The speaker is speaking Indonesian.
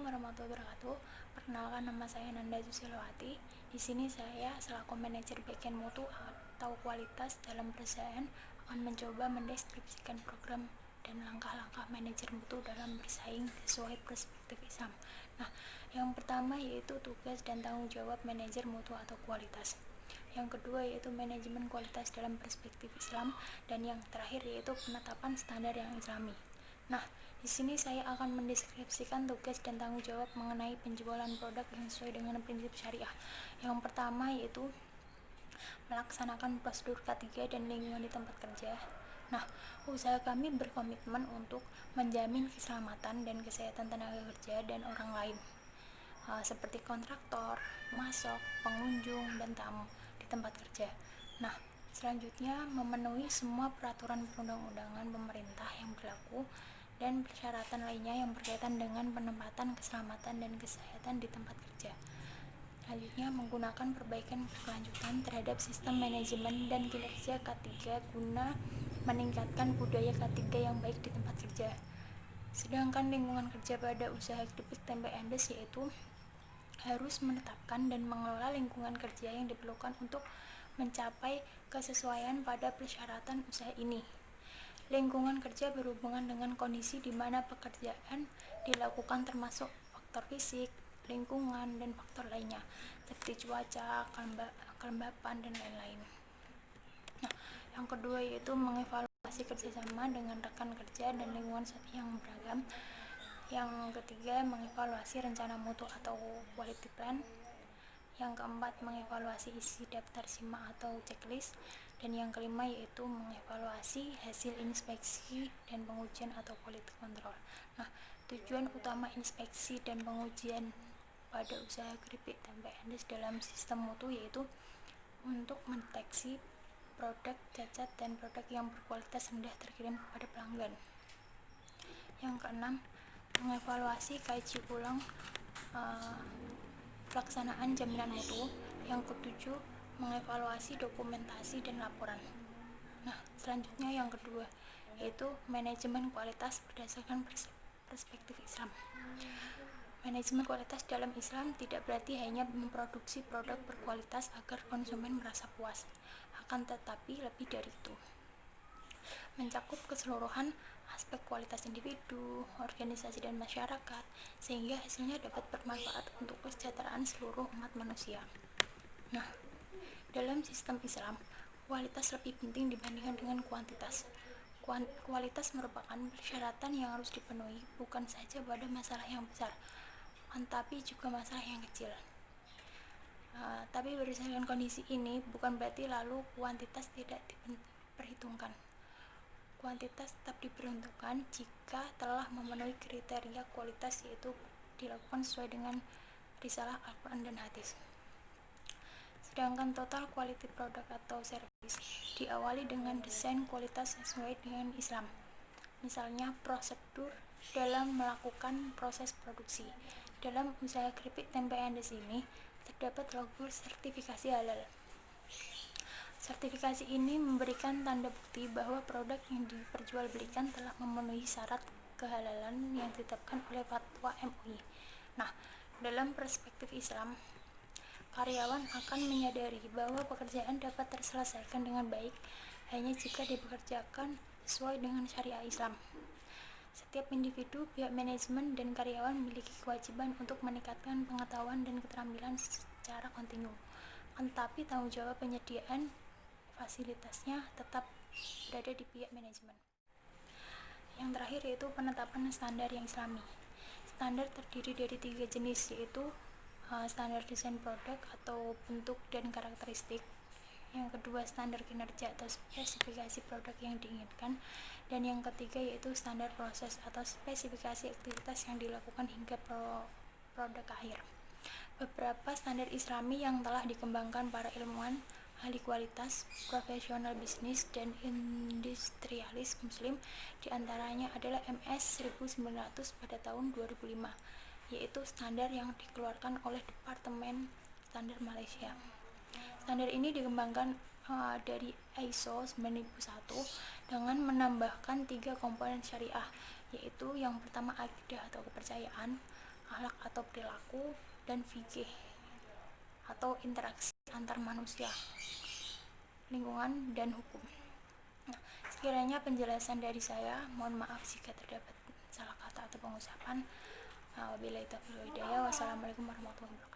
Assalamualaikum warahmatullahi wabarakatuh. Perkenalkan, nama saya Nanda Susilowati. Di sini saya selaku manajer bagian mutu atau kualitas dalam perusahaan akan mencoba mendeskripsikan program dan langkah-langkah manajer mutu dalam bersaing sesuai perspektif Islam. Nah, yang pertama yaitu tugas dan tanggung jawab manajer mutu atau kualitas. Yang kedua yaitu manajemen kualitas dalam perspektif Islam, dan yang terakhir yaitu penetapan standar yang Islami. Nah, di sini saya akan mendeskripsikan tugas dan tanggung jawab mengenai penjualan produk yang sesuai dengan prinsip syariah. Yang pertama yaitu melaksanakan prosedur K3 dan lingkungan di tempat kerja. Nah, usaha kami berkomitmen untuk menjamin keselamatan dan kesehatan tenaga kerja dan orang lain, seperti kontraktor, masok, pengunjung, dan tamu di tempat kerja. Nah, selanjutnya memenuhi semua peraturan perundang-undangan pemerintah yang berlaku dan persyaratan lainnya yang berkaitan dengan penempatan keselamatan dan kesehatan di tempat kerja. Selanjutnya, menggunakan perbaikan berkelanjutan terhadap sistem manajemen dan kinerja K3 guna meningkatkan budaya K3 yang baik di tempat kerja. Sedangkan lingkungan kerja pada usaha keripik tempe Andes yaitu harus menetapkan dan mengelola lingkungan kerja yang diperlukan untuk mencapai kesesuaian pada persyaratan usaha ini. Lingkungan kerja berhubungan dengan kondisi di mana pekerjaan dilakukan, termasuk faktor fisik, lingkungan, dan faktor lainnya seperti cuaca, kelembapan, dan lain-lain. Nah, yang kedua yaitu mengevaluasi kerjasama dengan rekan kerja dan lingkungan yang beragam. Yang ketiga, mengevaluasi rencana mutu atau quality plan. Yang keempat, mengevaluasi isi daftar simak atau checklist. Dan yang kelima yaitu mengevaluasi hasil inspeksi dan pengujian atau quality control. Nah, tujuan utama inspeksi dan pengujian pada usaha keripik tempe Andes dalam sistem mutu yaitu untuk mendeteksi produk cacat dan produk yang berkualitas rendah terkirim kepada pelanggan. Yang keenam, mengevaluasi kaji ulang pelaksanaan jaminan mutu. Yang ketujuh, mengevaluasi dokumentasi dan laporan. Nah, selanjutnya yang kedua yaitu manajemen kualitas berdasarkan perspektif Islam. Manajemen kualitas dalam Islam tidak berarti hanya memproduksi produk berkualitas agar konsumen merasa puas, akan tetapi lebih dari itu. Mencakup keseluruhan aspek kualitas individu, organisasi, dan masyarakat, sehingga hasilnya dapat bermanfaat untuk kesejahteraan seluruh umat manusia. Nah, dalam sistem Islam, kualitas lebih penting dibandingkan dengan kuantitas. Kualitas merupakan persyaratan yang harus dipenuhi bukan saja pada masalah yang besar, tetapi juga masalah yang kecil. Tapi berdasarkan kondisi ini, bukan berarti lalu kuantitas tidak diperhitungkan. Kuantitas tetap diperhitungkan jika telah memenuhi kriteria kualitas, yaitu dilakukan sesuai dengan risalah Al-Quran dan hadis. Sedangkan total quality product atau service diawali dengan desain kualitas sesuai dengan Islam. Misalnya prosedur dalam melakukan proses produksi. Dalam usaha keripik tempe Andes ini terdapat logo sertifikasi halal. Sertifikasi ini memberikan tanda bukti bahwa produk yang diperjualbelikan telah memenuhi syarat kehalalan yang ditetapkan oleh fatwa MUI. Nah, dalam perspektif Islam, karyawan akan menyadari bahwa pekerjaan dapat terselesaikan dengan baik hanya jika dipekerjakan sesuai dengan syariah Islam. Setiap individu, pihak manajemen, dan karyawan memiliki kewajiban untuk meningkatkan pengetahuan dan keterampilan secara kontinu. Tetapi tanggung jawab penyediaan fasilitasnya tetap berada di pihak manajemen. Yang terakhir yaitu penetapan standar yang Islami. Standar terdiri dari 3 jenis, yaitu standar desain produk atau bentuk dan karakteristik. Yang kedua, standar kinerja atau spesifikasi produk yang diinginkan. Dan yang ketiga yaitu standar proses atau spesifikasi aktivitas yang dilakukan hingga produk akhir. Beberapa standar Islami yang telah dikembangkan para ilmuwan, ahli kualitas, profesional bisnis, dan industrialis muslim, diantaranya adalah MS 1900 pada tahun 2005, yaitu standar yang dikeluarkan oleh Departemen Standar Malaysia. Standar ini dikembangkan dari ISO 9001 dengan menambahkan 3 komponen syariah, yaitu yang pertama akidah atau kepercayaan, akhlak atau perilaku, dan fikih atau interaksi antar manusia, lingkungan, dan hukum. Nah, sekiranya penjelasan dari saya, mohon maaf jika terdapat salah kata atau pengucapan. Wabillahi taufiq wal hidayah. Wassalamualaikum warahmatullahi wabarakatuh.